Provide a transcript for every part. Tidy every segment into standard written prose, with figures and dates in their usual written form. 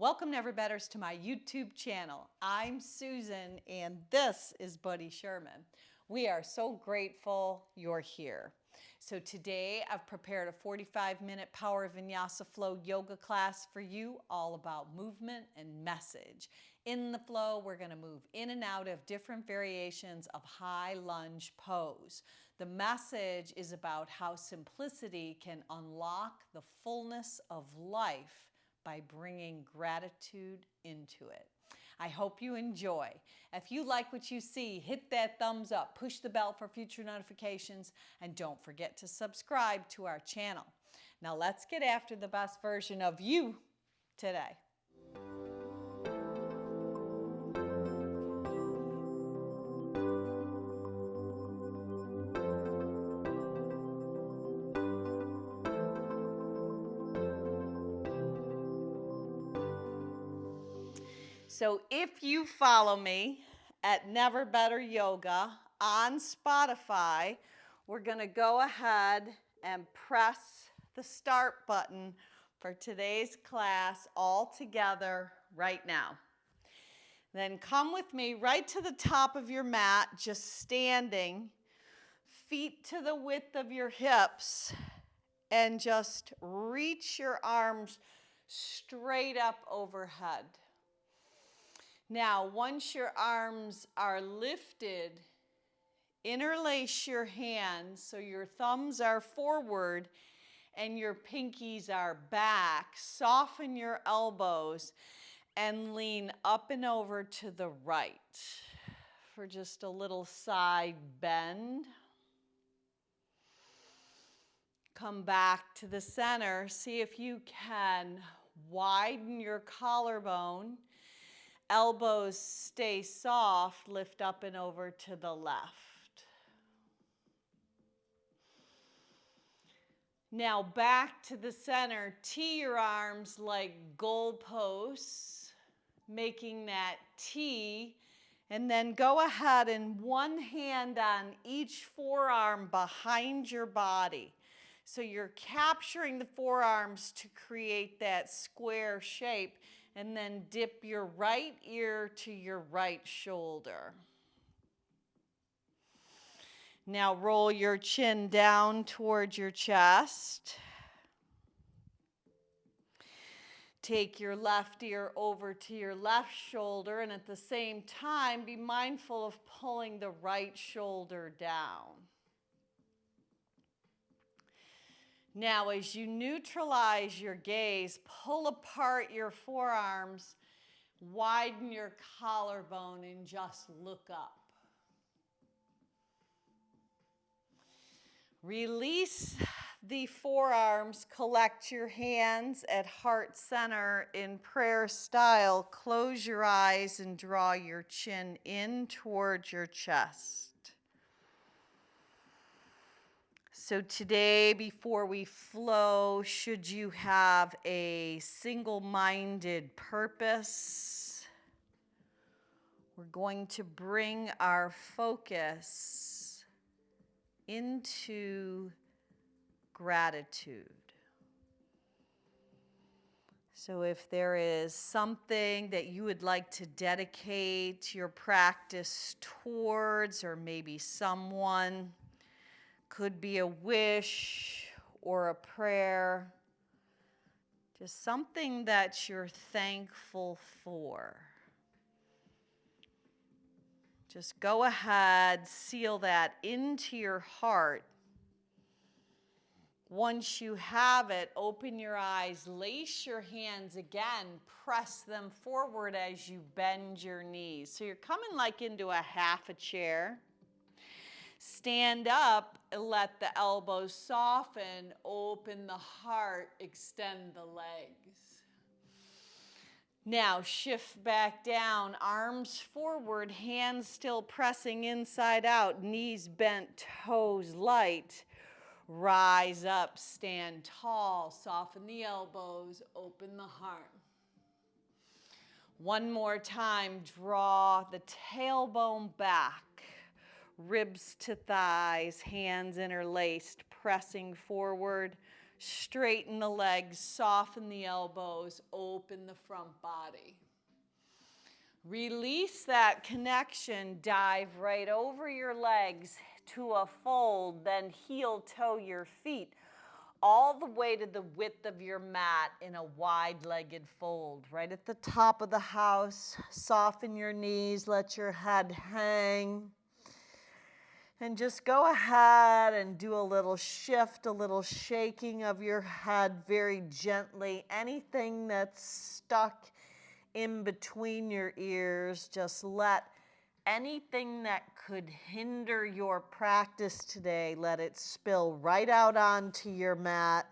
Welcome, Never-Betters, to my YouTube channel. I'm Susan, and this is Buddy Sherman. We are so grateful you're here. So today I've prepared a 45-minute Power Vinyasa Flow yoga class for you, all about movement and message. In the flow, we're going to move in and out of different variations of high lunge pose. The message is about how simplicity can unlock the fullness of life by bringing gratitude into it. I hope you enjoy. If you like what you see, hit that thumbs up, push the bell for future notifications, and don't forget to subscribe to our channel. Now let's get after the best version of you today. So if you follow me at Never Better Yoga on Spotify, we're going to go ahead and press the start button for today's class all together right now. Then come with me right to the top of your mat, just standing, feet to the width of your hips, and just reach your arms straight up overhead. Now, once your arms are lifted, interlace your hands so your thumbs are forward and your pinkies are back. Soften your elbows and lean up and over to the right for just a little side bend. Come back to the center. See if you can widen your collarbone. Elbows stay soft, lift up and over to the left. Now back to the center, tee your arms like goalposts, making that T, and then go ahead and one hand on each forearm behind your body. So you're capturing the forearms to create that square shape. And then dip your right ear to your right shoulder. Now roll your chin down towards your chest. Take your left ear over to your left shoulder, and at the same time, be mindful of pulling the right shoulder down. Now, as you neutralize your gaze, pull apart your forearms, widen your collarbone, and just look up. Release the forearms, collect your hands at heart center in prayer style. Close your eyes and draw your chin in towards your chest. So today, before we flow, should you have a single-minded purpose, we're going to bring our focus into gratitude. So if there is something that you would like to dedicate your practice towards, or maybe someone, could be a wish or a prayer, just something that you're thankful for. Just go ahead, seal that into your heart. Once you have it, open your eyes, lace your hands again, press them forward as you bend your knees. So you're coming like into a half a chair. Stand up and let the elbows soften, open the heart, extend the legs. Now shift back down, arms forward, hands still pressing inside out, knees bent, toes light. Rise up, stand tall, soften the elbows, open the heart. One more time, draw the tailbone back. Ribs to thighs, hands interlaced, pressing forward, Straighten the legs, soften the elbows, open the front body. Release that connection, dive right over your legs to a fold, then heel toe your feet all the way to the width of your mat in a wide-legged fold. Right at the top of the house, soften your knees, let your head hang. And just go ahead and do a little shift, a little shaking of your head very gently. Anything that's stuck in between your ears, just let anything that could hinder your practice today, let it spill right out onto your mat.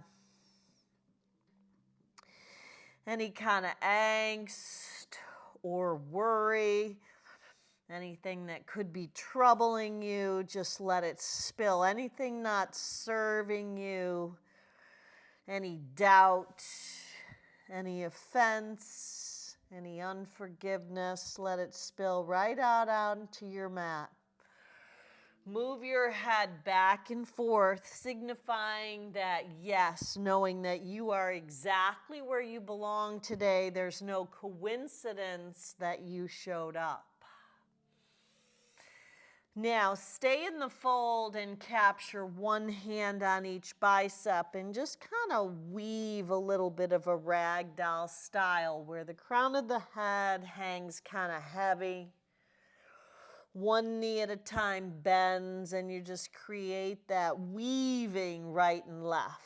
Any kind of angst or worry, anything that could be troubling you, just let it spill. Anything not serving you, any doubt, any offense, any unforgiveness, let it spill right out onto your mat. Move your head back and forth, signifying that yes, knowing that you are exactly where you belong today. There's no coincidence that you showed up. Now, stay in the fold and capture one hand on each bicep and just kind of weave a little bit of a ragdoll style where the crown of the head hangs kind of heavy. One knee at a time bends and you just create that weaving right and left.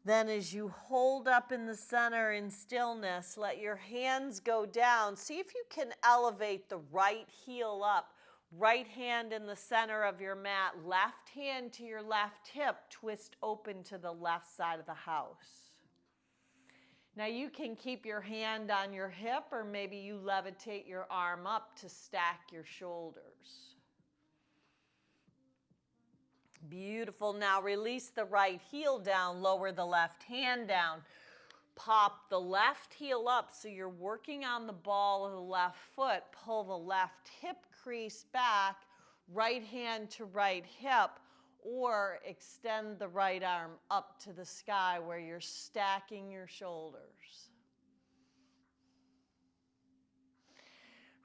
Then as you hold up in the center in stillness, let your hands go down. See if you can elevate the right heel up. Right hand in the center of your mat, left hand to your left hip, twist open to the left side of the house. Now you can keep your hand on your hip or maybe you levitate your arm up to stack your shoulders. Beautiful. Now release the right heel down, lower the left hand down. Pop the left heel up so you're working on the ball of the left foot. Pull the left hip crease back, right hand to right hip, or extend the right arm up to the sky where you're stacking your shoulders.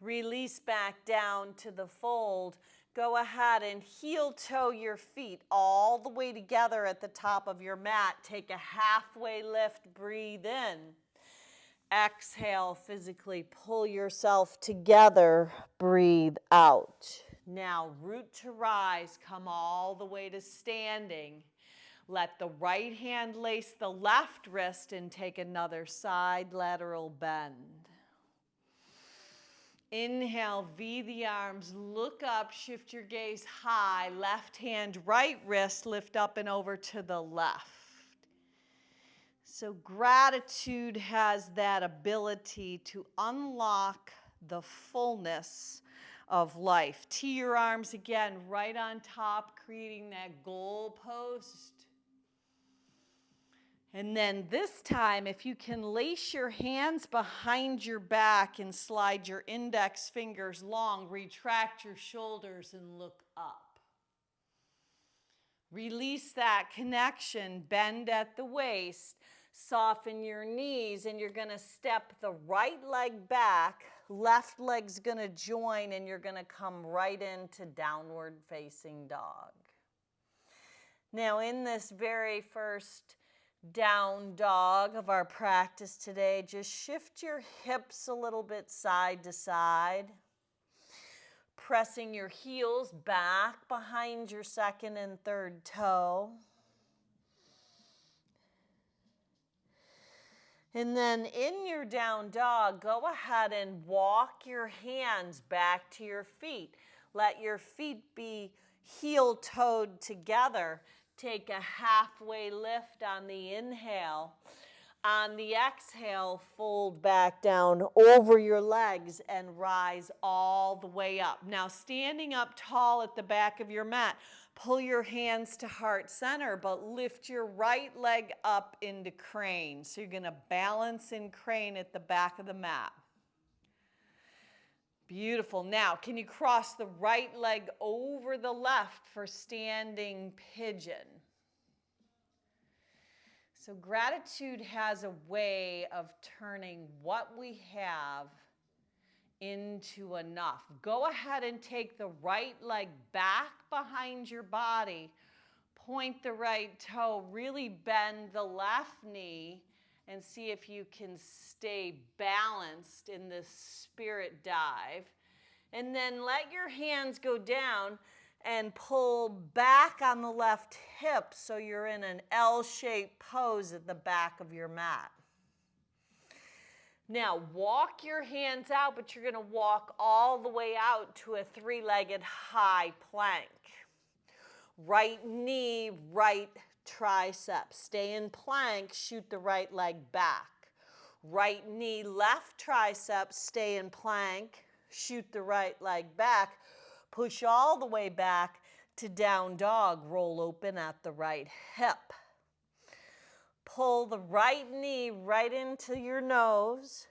Release back down to the fold. Go ahead and heel toe your feet all the way together at the top of your mat. Take a halfway lift, breathe in. Exhale, physically pull yourself together, breathe out. Now, root to rise, come all the way to standing. Let the right hand lace the left wrist and take another side lateral bend. Inhale, V the arms, look up, shift your gaze high, left hand, right wrist, lift up and over to the left. So gratitude has that ability to unlock the fullness of life. Tee your arms again right on top, creating that goal post. And then this time, if you can lace your hands behind your back and slide your index fingers long, retract your shoulders and look up. Release that connection, bend at the waist, soften your knees, and you're gonna step the right leg back, left leg's gonna join, and you're gonna come right into downward facing dog. Now in this very first down dog of our practice today, just shift your hips a little bit side to side, pressing your heels back behind your second and third toe. And then in your down dog, go ahead and walk your hands back to your feet. Let your feet be heel-toed together. Take a halfway lift on the inhale. On the exhale, fold back down over your legs and rise all the way up. Now, standing up tall at the back of your mat, pull your hands to heart center, but lift your right leg up into crane. So you're going to balance in crane at the back of the mat. Beautiful. Now, can you cross the right leg over the left for standing pigeon? So gratitude has a way of turning what we have into enough. Go ahead and take the right leg back behind your body. Point the right toe. Really bend the left knee and see if you can stay balanced in this spirit dive. And then let your hands go down and pull back on the left hip so you're in an L-shaped pose at the back of your mat. Now walk your hands out, but you're going to walk all the way out to a three-legged high plank. Right knee, right tricep. Stay in plank, shoot the right leg back. Right knee, left tricep, stay in plank, shoot the right leg back. Push all the way back to down dog. Roll open at the right hip. Pull the right knee right into your nose.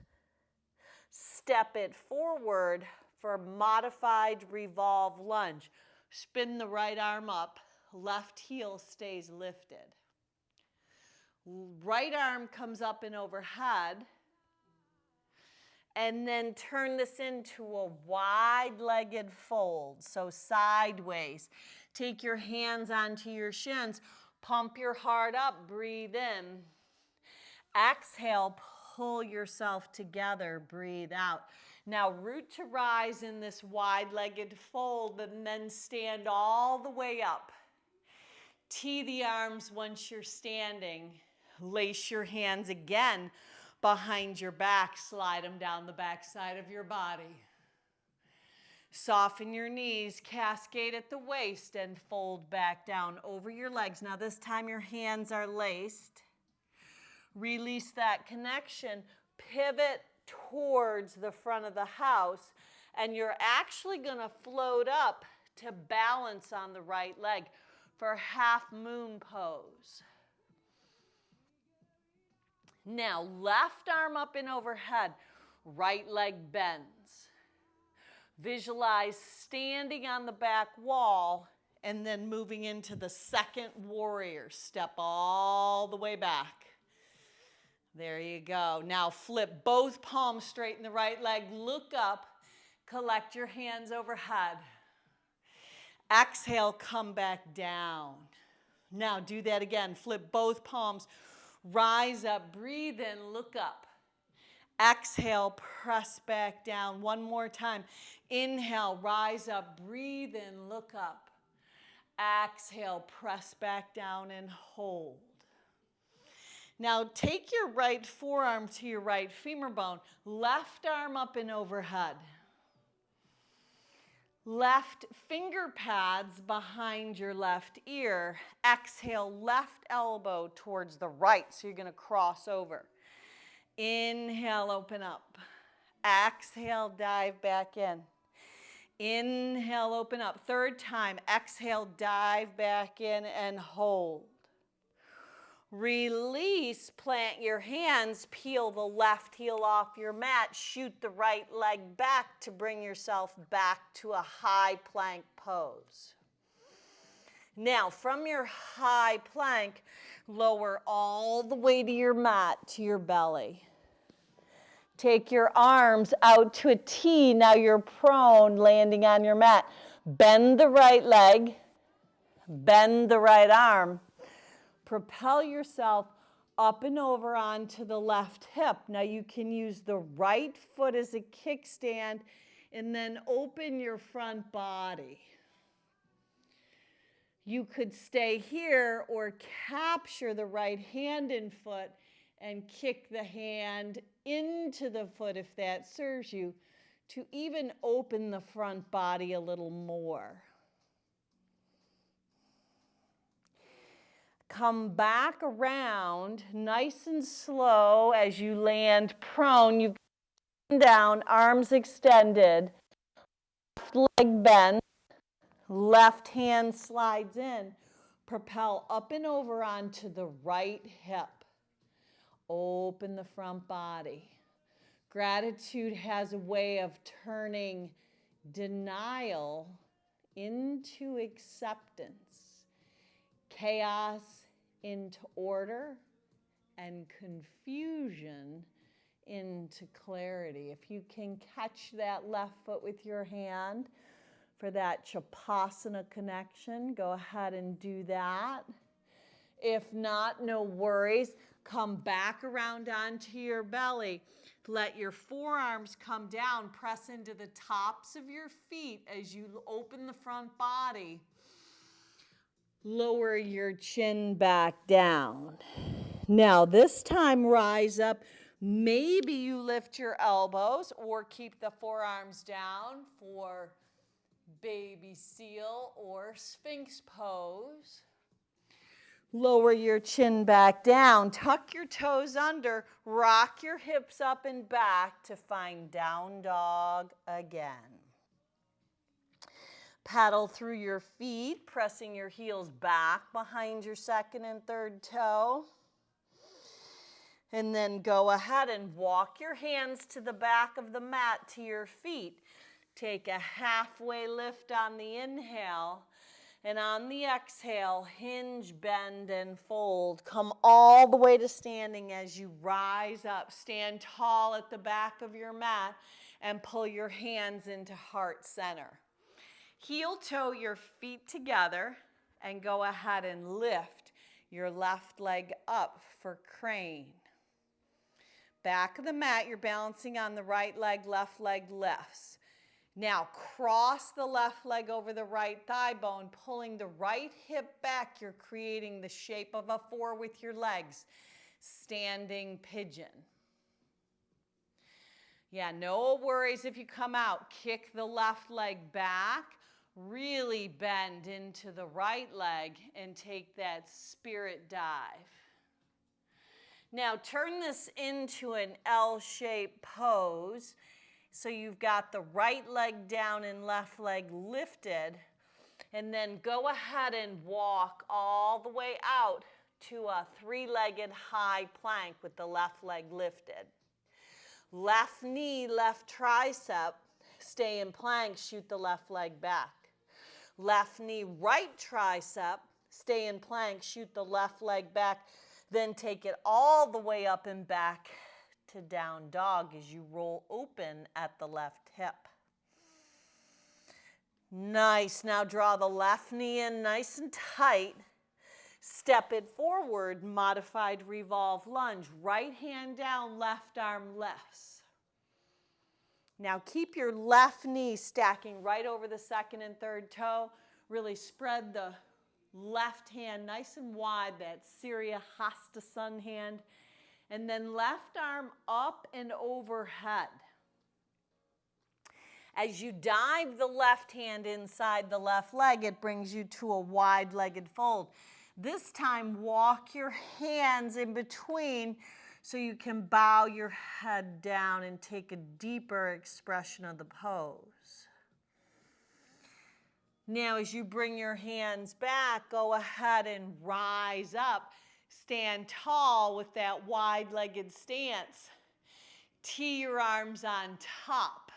Step it forward for a modified revolve lunge. Spin the right arm up. Left heel stays lifted. Right arm comes up and overhead. And then turn this into a wide-legged fold, so sideways. Take your hands onto your shins. Pump your heart up. Breathe in. Exhale, pull yourself together. Breathe out. Now, root to rise in this wide-legged fold, and then stand all the way up. Tee the arms once you're standing. Lace your hands again behind your back. Slide them down the back side of your body. Soften your knees, cascade at the waist, and fold back down over your legs. Now this time your hands are laced. Release that connection. Pivot towards the front of the house, and you're actually going to float up to balance on the right leg for half moon pose. Now, left arm up and overhead, right leg bends. Visualize standing on the back wall and then moving into the second warrior. Step all the way back. There you go. Now flip both palms, straighten the right leg, look up, collect your hands overhead. Exhale, come back down. Now do that again. Flip both palms, rise up, breathe in, look up. Exhale, press back down. One more time. Inhale, rise up, breathe in, look up. Exhale, press back down and hold. Now take your right forearm to your right femur bone. Left arm up and overhead. Left finger pads behind your left ear. Exhale, left elbow towards the right. So you're going to cross over. Inhale, open up. Exhale, dive back in. Inhale, open up. Third time. Exhale, dive back in and hold. Release, plant your hands, peel the left heel off your mat, shoot the right leg back to bring yourself back to a high plank pose. Now, from your high plank, lower all the way to your mat, to your belly. Take your arms out to a T. Now you're prone, landing on your mat. Bend the right leg, bend the right arm. Propel yourself up and over onto the left hip. Now you can use the right foot as a kickstand and then open your front body. You could stay here or capture the right hand and foot and kick the hand into the foot if that serves you to even open the front body a little more. Come back around nice and slow as you land prone. You've got down, arms extended, left leg bent, left hand slides in. Propel up and over onto the right hip. Open the front body. Gratitude has a way of turning denial into acceptance, chaos into order, and confusion into clarity. If you can catch that left foot with your hand for that Chapasana connection, go ahead and do that. If not, no worries. Come back around onto your belly. Let your forearms come down. Press into the tops of your feet as you open the front body. Lower your chin back down. Now, this time, rise up. Maybe you lift your elbows or keep the forearms down for baby seal or sphinx pose. Lower your chin back down. Tuck your toes under. Rock your hips up and back to find down dog again. Paddle through your feet, pressing your heels back behind your second and third toe. And then go ahead and walk your hands to the back of the mat to your feet. Take a halfway lift on the inhale. And on the exhale, hinge, bend, and fold. Come all the way to standing as you rise up. Stand tall at the back of your mat and pull your hands into heart center. Heel toe your feet together and go ahead and lift your left leg up for crane. Back of the mat, you're balancing on the right leg lifts. Now cross the left leg over the right thigh bone, pulling the right hip back. You're creating the shape of a 4 with your legs. Standing pigeon. Yeah, no worries if you come out. Kick the left leg back. Really bend into the right leg and take that spirit dive. Now turn this into an L-shaped pose. So you've got the right leg down and left leg lifted. And then go ahead and walk all the way out to a 3-legged high plank with the left leg lifted. Left knee, left tricep, stay in plank, shoot the left leg back. Left knee, right tricep, stay in plank, shoot the left leg back. Then take it all the way up and back to down dog as you roll open at the left hip. Nice. Now draw the left knee in nice and tight. Step it forward, modified revolve lunge. Right hand down, left arm lifts. Now keep your left knee stacking right over the second and third toe. Really spread the left hand nice and wide, that Surya Hasta sun hand. And then left arm up and overhead. As you dive the left hand inside the left leg, it brings you to a wide-legged fold. This time, walk your hands in between so you can bow your head down and take a deeper expression of the pose. Now, as you bring your hands back, go ahead and rise up. Stand tall with that wide-legged stance. Tee your arms on top.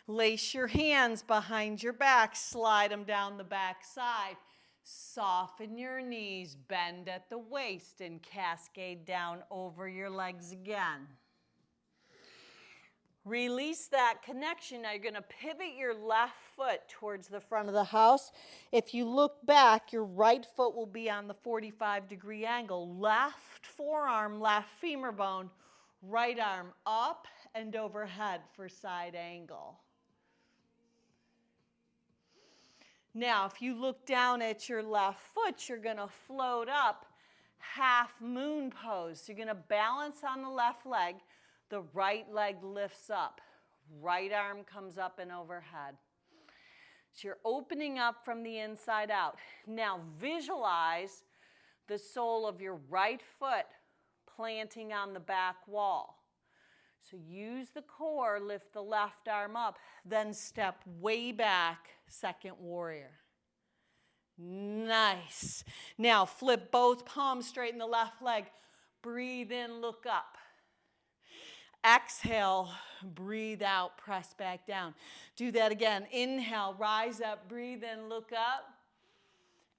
Lace your hands behind your back. Slide them down the back side. Soften your knees. Bend at the waist and cascade down over your legs again. Release that connection. Now you're going to pivot your left foot towards the front of the house. If you look back, your right foot will be on the 45-degree angle. Left forearm, left femur bone, right arm up and overhead for side angle. Now, if you look down at your left foot, you're going to float up half moon pose. So you're going to balance on the left leg. The right leg lifts up. Right arm comes up and overhead. So you're opening up from the inside out. Now visualize the sole of your right foot planting on the back wall. So use the core, lift the left arm up, then step way back, second warrior. Nice. Now flip both palms, straighten the left leg. Breathe in, look up. Exhale, breathe out, press back down. Do that again. Inhale, rise up, breathe in, look up.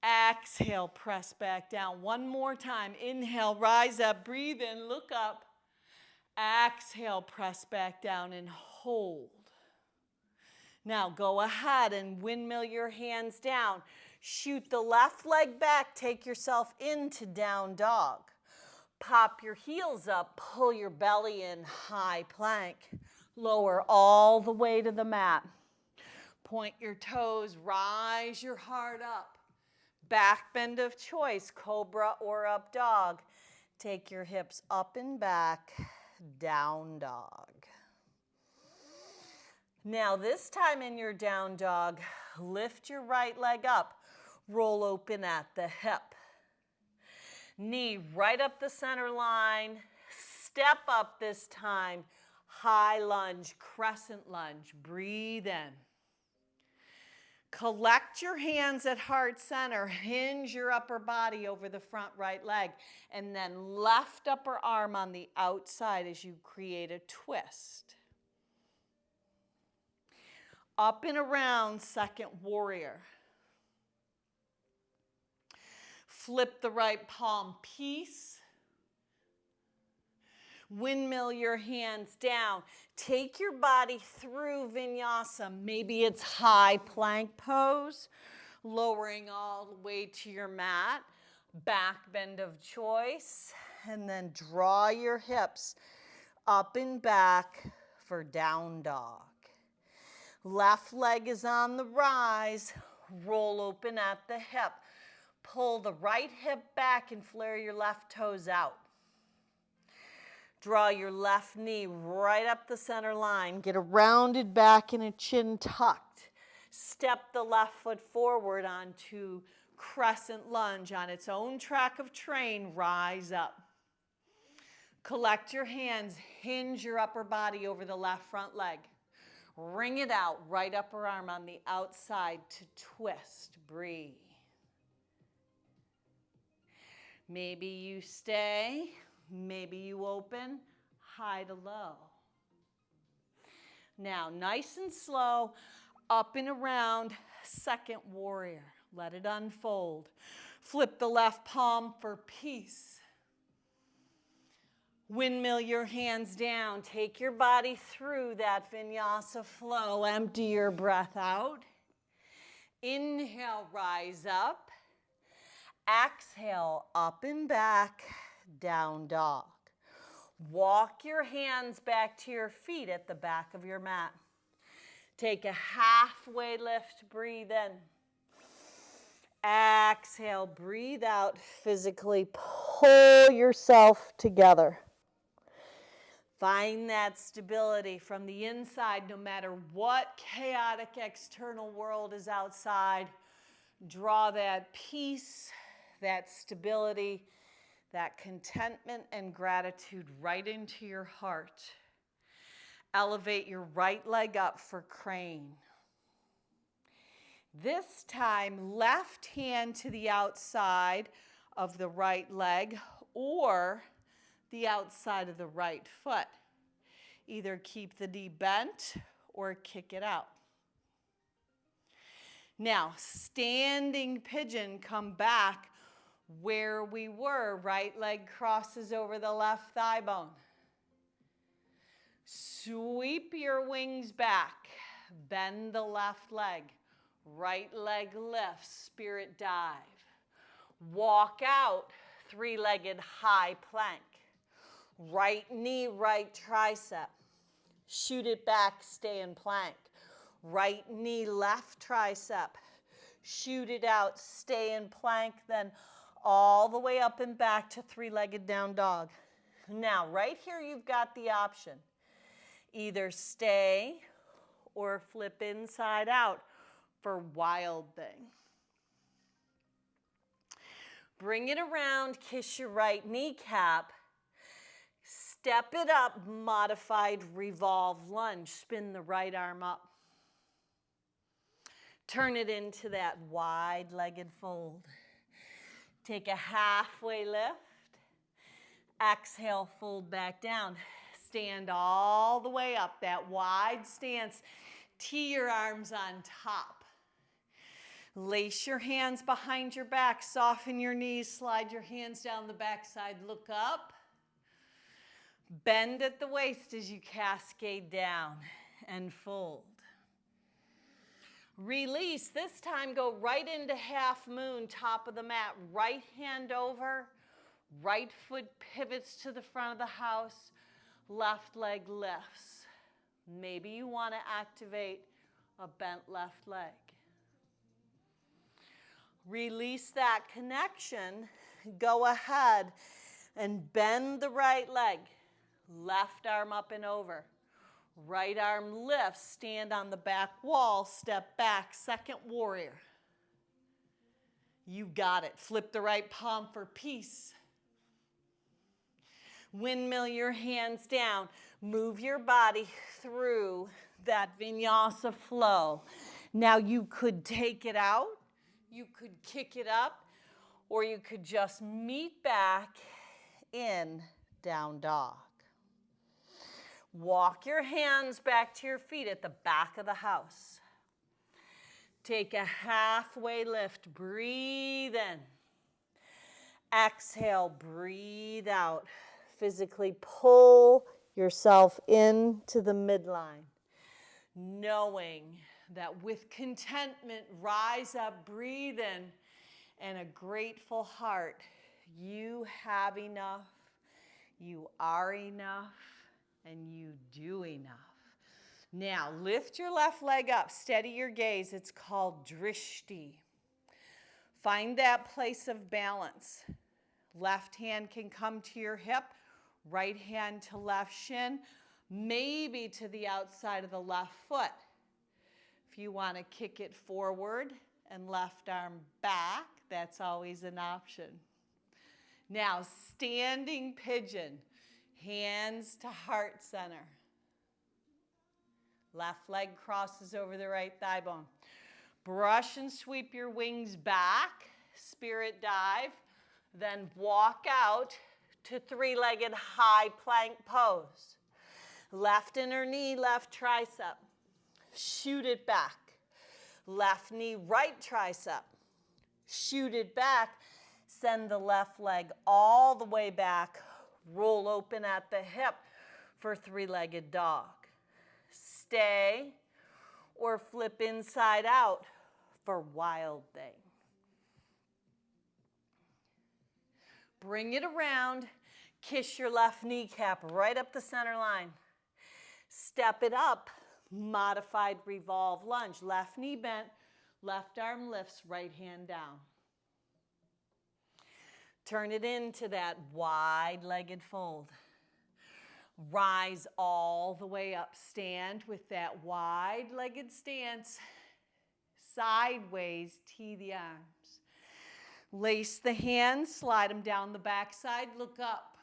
Exhale, press back down. One more time. Inhale, rise up, breathe in, look up. Exhale, press back down and hold. Now go ahead and windmill your hands down. Shoot the left leg back, take yourself into down dog. Pop your heels up, pull your belly in, high plank. Lower all the way to the mat. Point your toes, rise your heart up. Back bend of choice, cobra or up dog. Take your hips up and back, down dog. Now this time in your down dog, lift your right leg up, roll open at the hip. Knee right up the center line, step up this time, high lunge, crescent lunge, breathe in. Collect your hands at heart center, hinge your upper body over the front right leg, and then left upper arm on the outside as you create a twist. Up and around, second warrior. Flip the right palm, peace. Windmill your hands down. Take your body through vinyasa. Maybe it's high plank pose, lowering all the way to your mat. Back bend of choice. And then draw your hips up and back for down dog. Left leg is on the rise. Roll open at the hip. Pull the right hip back and flare your left toes out. Draw your left knee right up the center line. Get a rounded back and a chin tucked. Step the left foot forward onto crescent lunge on its own track of train. Rise up. Collect your hands. Hinge your upper body over the left front leg. Wring it out. Right upper arm on the outside to twist. Breathe. Maybe you stay. Maybe you open, high to low. Now, nice and slow, up and around, second warrior. Let it unfold. Flip the left palm for peace. Windmill your hands down. Take your body through that vinyasa flow. Empty your breath out. Inhale, rise up. Exhale, up and back. Down dog. Walk your hands back to your feet at the back of your mat. Take a halfway lift, breathe in. Exhale, breathe out, physically pull yourself together. Find that stability from the inside, no matter what chaotic external world is outside. Draw that peace, that stability, that contentment and gratitude right into your heart. Elevate your right leg up for crane. This time, left hand to the outside of the right leg or the outside of the right foot. Either keep the knee bent or kick it out. Now, standing pigeon, come back where we were. Right leg crosses over the left thigh bone. Sweep your wings back. Bend the left leg. Right leg lifts, spirit dive. Walk out, three-legged high plank. Right knee, right tricep. Shoot it back, stay in plank. Right knee, left tricep. Shoot it out, stay in plank, then all the way up and back to three-legged down dog. Now, right here, you've got the option. Either stay or flip inside out for wild thing. Bring it around, kiss your right kneecap. Step it up, modified revolve lunge. Spin the right arm up. Turn it into that wide-legged fold. Take a halfway lift. Exhale, fold back down. stand all the way up, that wide stance. Tee your arms on top. Lace your hands behind your back, soften your knees, slide your hands down the backside, look up. Bend at the waist as you cascade down and fold. Release, this time go right into half moon, top of the mat, right hand over, right foot pivots to the front of the house, left leg lifts. Maybe you want to activate a bent left leg. Release that connection. Go ahead and bend the right leg. Left arm up and over. Right arm lifts. Stand on the back wall. Step back. Second warrior. You got it. Flip the right palm for peace. Windmill your hands down. Move your body through that vinyasa flow. Now you could take it out. You could kick it up, or you could just meet back in down dog. Walk your hands back to your feet at the back of the house. Take a halfway lift. Breathe in. Exhale, breathe out. Physically pull yourself into the midline, knowing that with contentment, rise up, breathe in, and a grateful heart. You have enough, you are enough, and you do enough. Now, lift your left leg up, steady your gaze. It's called drishti. Find that place of balance. Left hand can come to your hip, right hand to left shin, maybe to the outside of the left foot. If you want to kick it forward and left arm back, that's always an option. Now, standing pigeon, hands to heart center. Left leg crosses over the right thigh bone. Brush and sweep your wings back, spirit dive, then walk out to three-legged high plank pose. Left inner knee, left tricep. Shoot it back. Left knee, right tricep. Shoot it back. Send the left leg all the way back. Roll open at the hip for three-legged dog. Stay or flip inside out for wild thing. Bring it around. Kiss your left kneecap right up the center line. Step it up. Modified revolve lunge. Left knee bent, left arm lifts, right hand down. Turn it into that wide-legged fold. Rise all the way up. Stand with that wide-legged stance. Sideways, tee the arms. Lace the hands, slide them down the backside, look up.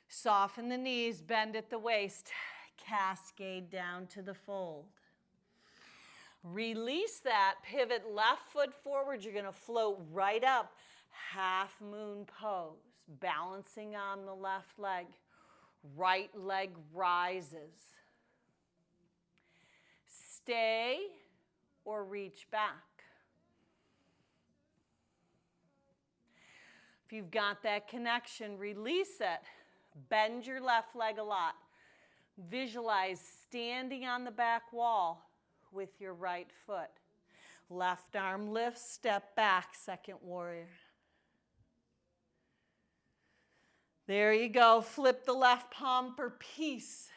Soften the knees, bend at the waist. Cascade down to the fold. Release that, pivot left foot forward. You're going to float right up, half moon pose, balancing on the left leg. Right leg rises. Stay or reach back. If you've got that connection, release it. Bend your left leg a lot. Visualize standing on the back wall with your right foot. Left arm lifts, step back, second warrior. There you go. Flip the left palm for peace.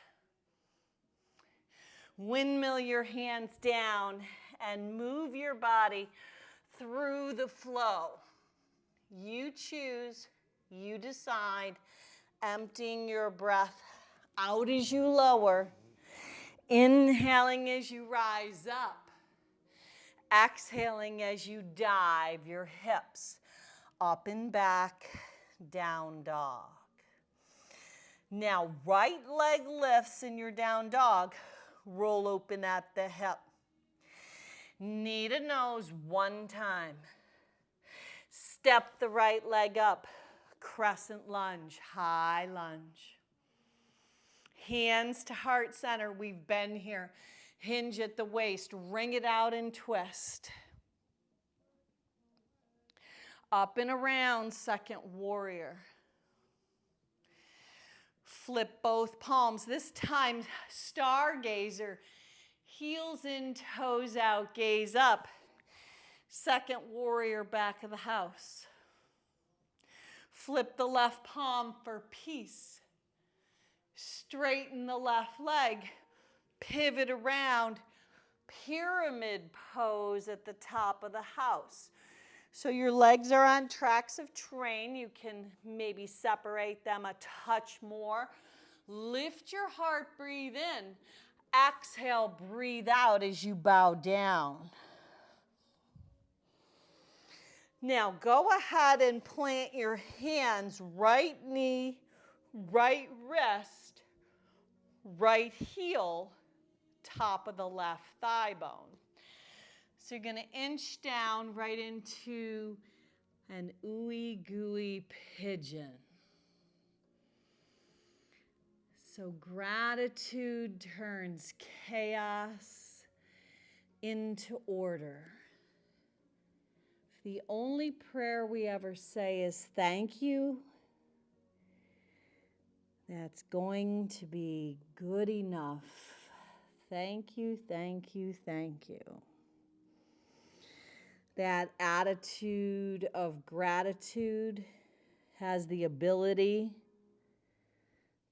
Windmill your hands down and move your body through the flow. You choose, you decide, emptying your breath out as you lower, inhaling as you rise up, exhaling as you dive your hips up and back, down dog. Now, right leg lifts in your down dog, roll open at the hip. Knee to nose one time. Step the right leg up, crescent lunge, high lunge. Hands to heart center. We've been here. Hinge at the waist. Wring it out and twist. Up and around, second warrior. Flip both palms. This time, stargazer. Heels in, toes out, gaze up. Second warrior, back of the house. Flip the left palm for peace. Straighten the left leg. Pivot around. Pyramid pose at the top of the house. So your legs are on tracks of train. You can maybe separate them a touch more. Lift your heart, breathe in. Exhale, breathe out as you bow down. Now go ahead and plant your hands, right knee, right wrist, right heel, top of the left thigh bone. So you're going to inch down right into an ooey gooey pigeon. So gratitude turns chaos into order. The only prayer we ever say is thank you, that's going to be good enough. Thank you, thank you, thank you. That attitude of gratitude has the ability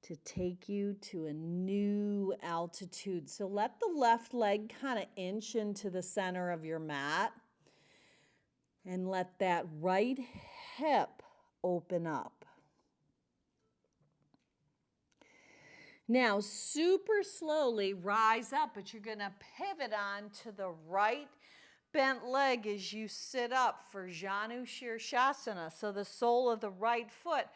to take you to a new altitude. So let the left leg kind of inch into the center of your mat and let that right hip open up. Now, super slowly rise up, but you're going to pivot on to the right bent leg as you sit up for Janu Shirshasana. So the sole of the right foot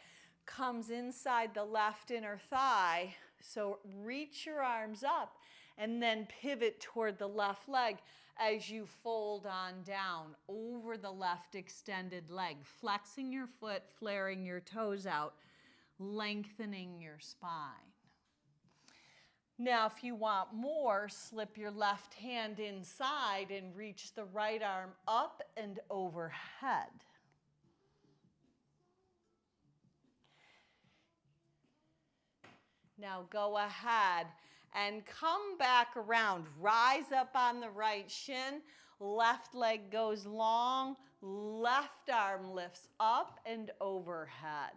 comes inside the left inner thigh. So reach your arms up and then pivot toward the left leg as you fold on down over the left extended leg, flexing your foot, flaring your toes out, lengthening your spine. Now, if you want more, slip your left hand inside and reach the right arm up and overhead. Now go ahead and come back around. Rise up on the right shin. Left leg goes long. Left arm lifts up and overhead.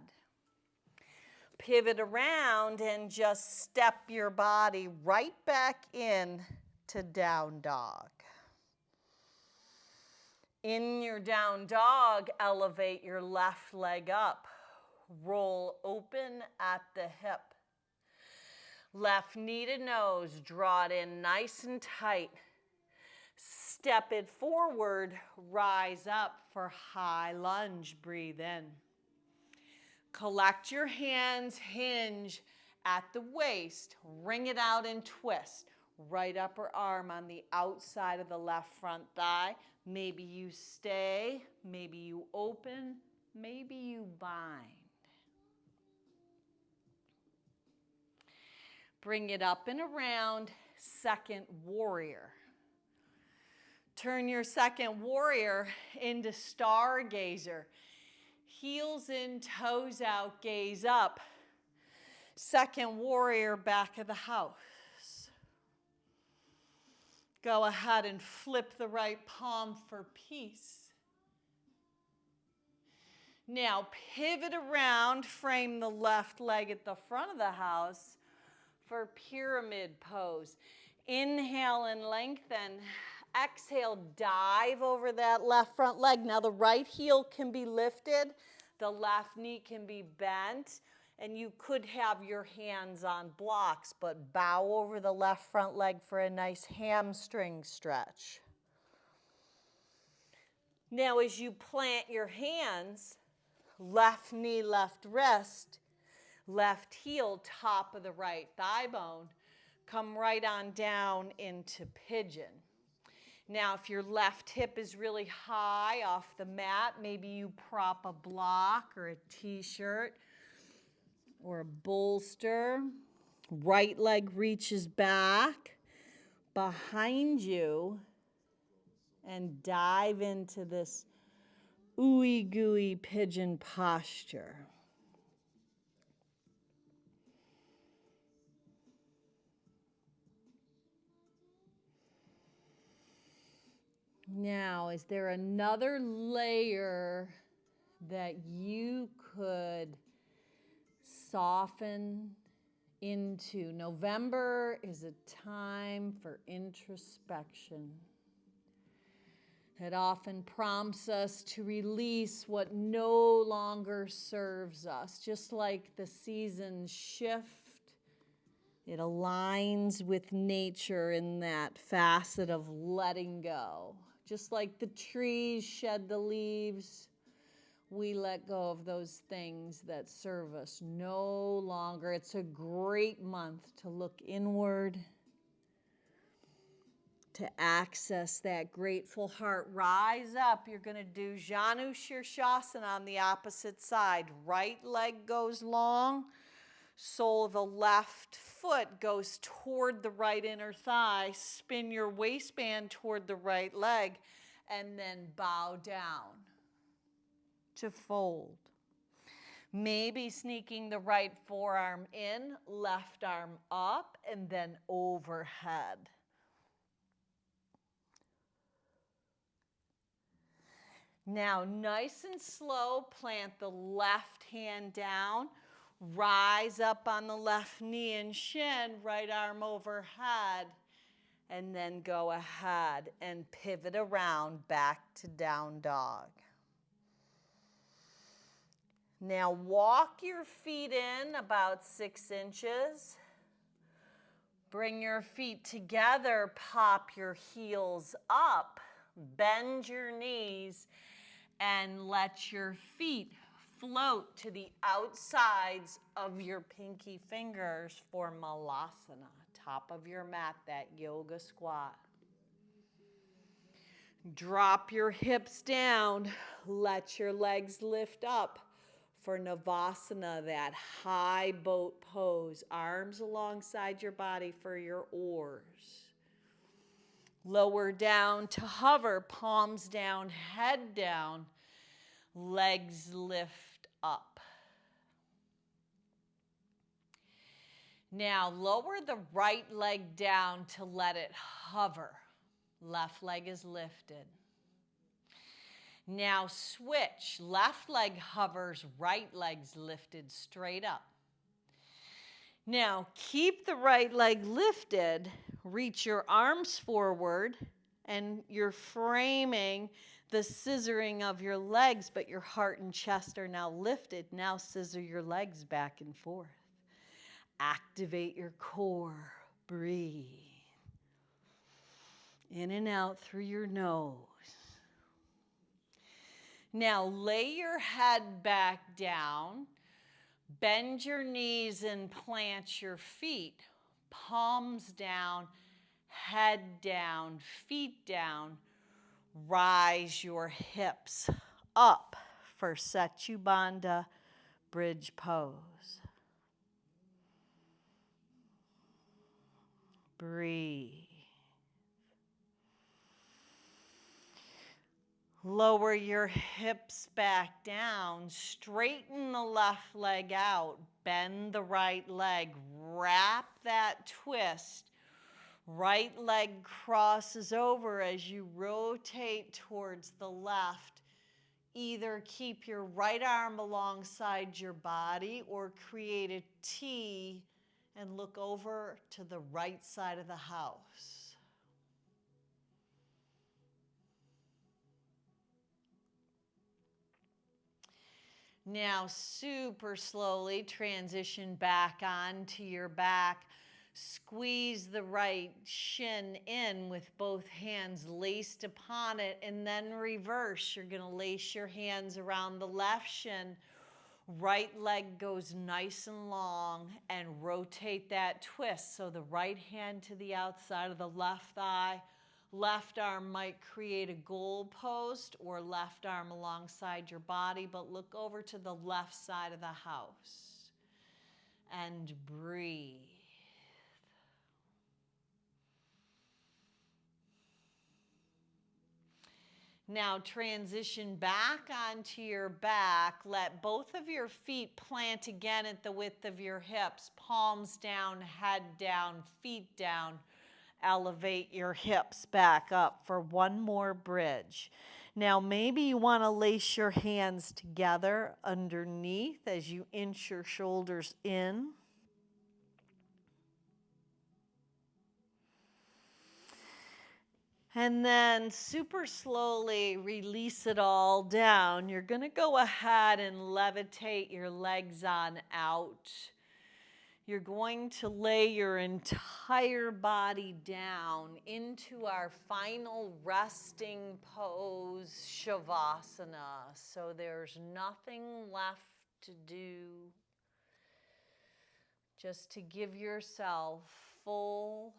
Pivot around and just step your body right back in to down dog. In your down dog, elevate your left leg up. Roll open at the hip. Left knee to nose, draw it in nice and tight. Step it forward, rise up for high lunge, breathe in. Collect your hands, hinge at the waist, wring it out and twist. Right upper arm on the outside of the left front thigh. Maybe you stay, maybe you open, maybe you bind. Bring it up and around, second warrior. Turn your second warrior into stargazer. Heels in, toes out, gaze up. Second warrior, back of the house. Go ahead and flip the right palm for peace. Now pivot around, frame the left leg at the front of the house for pyramid pose. Inhale and lengthen. Exhale, dive over that left front leg. Now the right heel can be lifted, the left knee can be bent, and you could have your hands on blocks, but bow over the left front leg for a nice hamstring stretch. Now as you plant your hands, left knee, left wrist, left heel, top of the right thigh bone, come right on down into pigeon. Now, if your left hip is really high off the mat, maybe you prop a block or a t-shirt or a bolster Right leg reaches back behind you and dive into this ooey gooey pigeon posture. Now, is there another layer that you could soften into? November is a time for introspection. It often prompts us to release what no longer serves us. Just like the seasons shift, it aligns with nature in that facet of letting go. Just like the trees shed the leaves, we let go of those things that serve us no longer. It's a great month to look inward, to access that grateful heart. Rise up. You're going to do Janu Shirshasana on the opposite side. Right leg goes long. Sole of the left foot goes toward the right inner thigh. Spin your waistband toward the right leg and then bow down to fold. Maybe sneaking the right forearm in, left arm up, and then overhead. Now, nice and slow, plant the left hand down. Rise up on the left knee and shin, right arm overhead, and then go ahead and pivot around back to down dog. Now walk your feet in about 6 inches. Bring your feet together, pop your heels up, bend your knees, and let your feet float to the outsides of your pinky fingers for Malasana, top of your mat, that yoga squat. Drop your hips down, let your legs lift up for Navasana, that high boat pose, arms alongside your body for your oars. Lower down to hover, palms down, head down, legs lift up. Now lower the right leg down to let it hover. Left leg is lifted. Now switch. Left leg hovers, right leg's lifted straight up. Now keep the right leg lifted. Reach your arms forward and you're framing the scissoring of your legs, but your heart and chest are now lifted. Now scissor your legs back and forth. Activate your core. Breathe. In and out through your nose. Now lay your head back down. Bend your knees and plant your feet. Palms down, head down, feet down. Rise your hips up for Setubandha bridge pose. Breathe. Lower your hips back down. Straighten the left leg out. Bend the right leg. Wrap that twist. Right leg crosses over as you rotate towards the left. Either keep your right arm alongside your body or create a T and look over to the right side of the house. Now super slowly transition back onto your back. Squeeze the right shin in with both hands laced upon it and then reverse. You're going to lace your hands around the left shin. Right leg goes nice and long and rotate that twist. So the right hand to the outside of the left thigh. Left arm might create a goal post or left arm alongside your body, but look over to the left side of the house and breathe. Now transition back onto your back. Let both of your feet plant again at the width of your hips. Palms down, head down, feet down. Elevate your hips back up for one more bridge. Now maybe you want to lace your hands together underneath as you inch your shoulders in. And then super slowly release it all down. You're going to go ahead and levitate your legs on out. You're going to lay your entire body down into our final resting pose, Shavasana. So there's nothing left to do. Just to give yourself full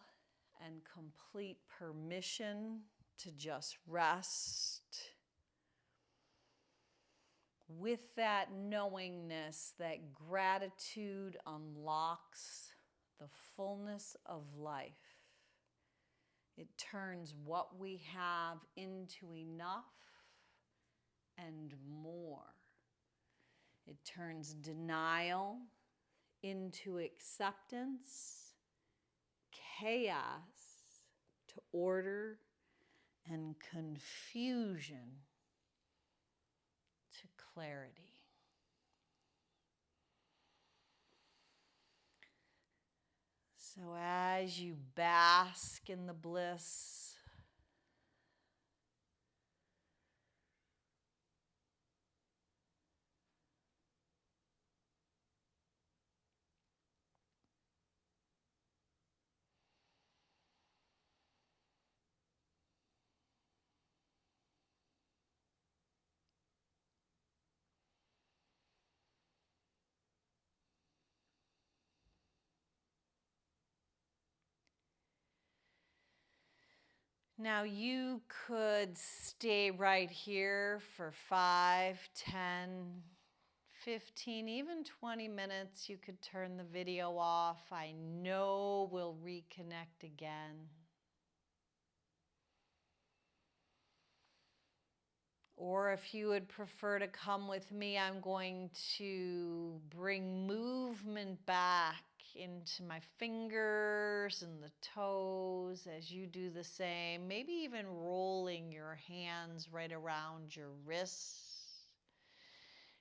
and complete permission to just rest with that knowingness that gratitude unlocks the fullness of life. It turns what we have into enough and more. It turns denial into acceptance, chaos to order, and confusion to clarity. So as you bask in the bliss, now you could stay right here for 5, 10, 15, even 20 minutes. You could turn the video off. I know we'll reconnect again. Or if you would prefer to come with me, I'm going to bring movement back into my fingers and the toes as you do the same. Maybe even rolling your hands right around your wrists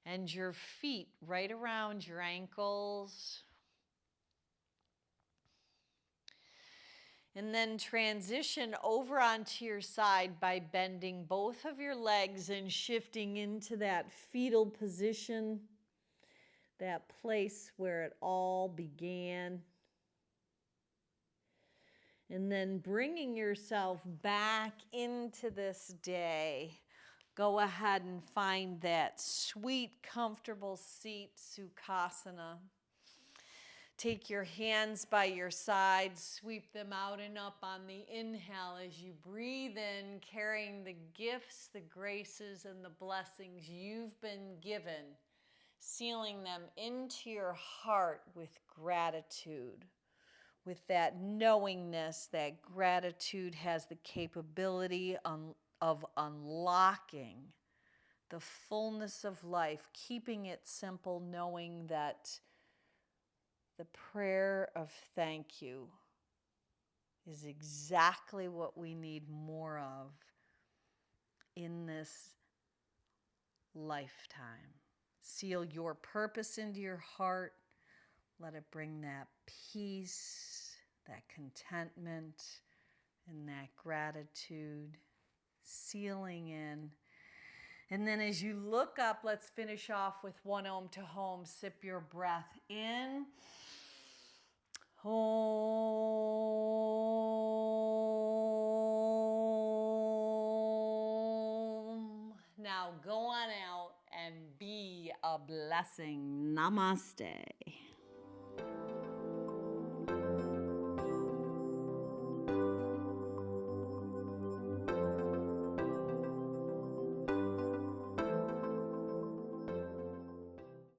and your feet right around your ankles. And then transition over onto your side by bending both of your legs and shifting into that fetal position, that place where it all began. And then bringing yourself back into this day. Go ahead and find that sweet, comfortable seat, Sukhasana. Take your hands by your sides, sweep them out and up on the inhale as you breathe in, carrying the gifts, the graces, and the blessings you've been given, sealing them into your heart with gratitude, with that knowingness that gratitude has the capability of unlocking the fullness of life, keeping it simple, knowing that the prayer of thank you is exactly what we need more of in this lifetime. Seal your purpose into your heart. Let it bring that peace, that contentment, and that gratitude, sealing in. And then as you look up, let's finish off with one Om to Home. Sip your breath in. Om. Now go on out and be a blessing. Namaste.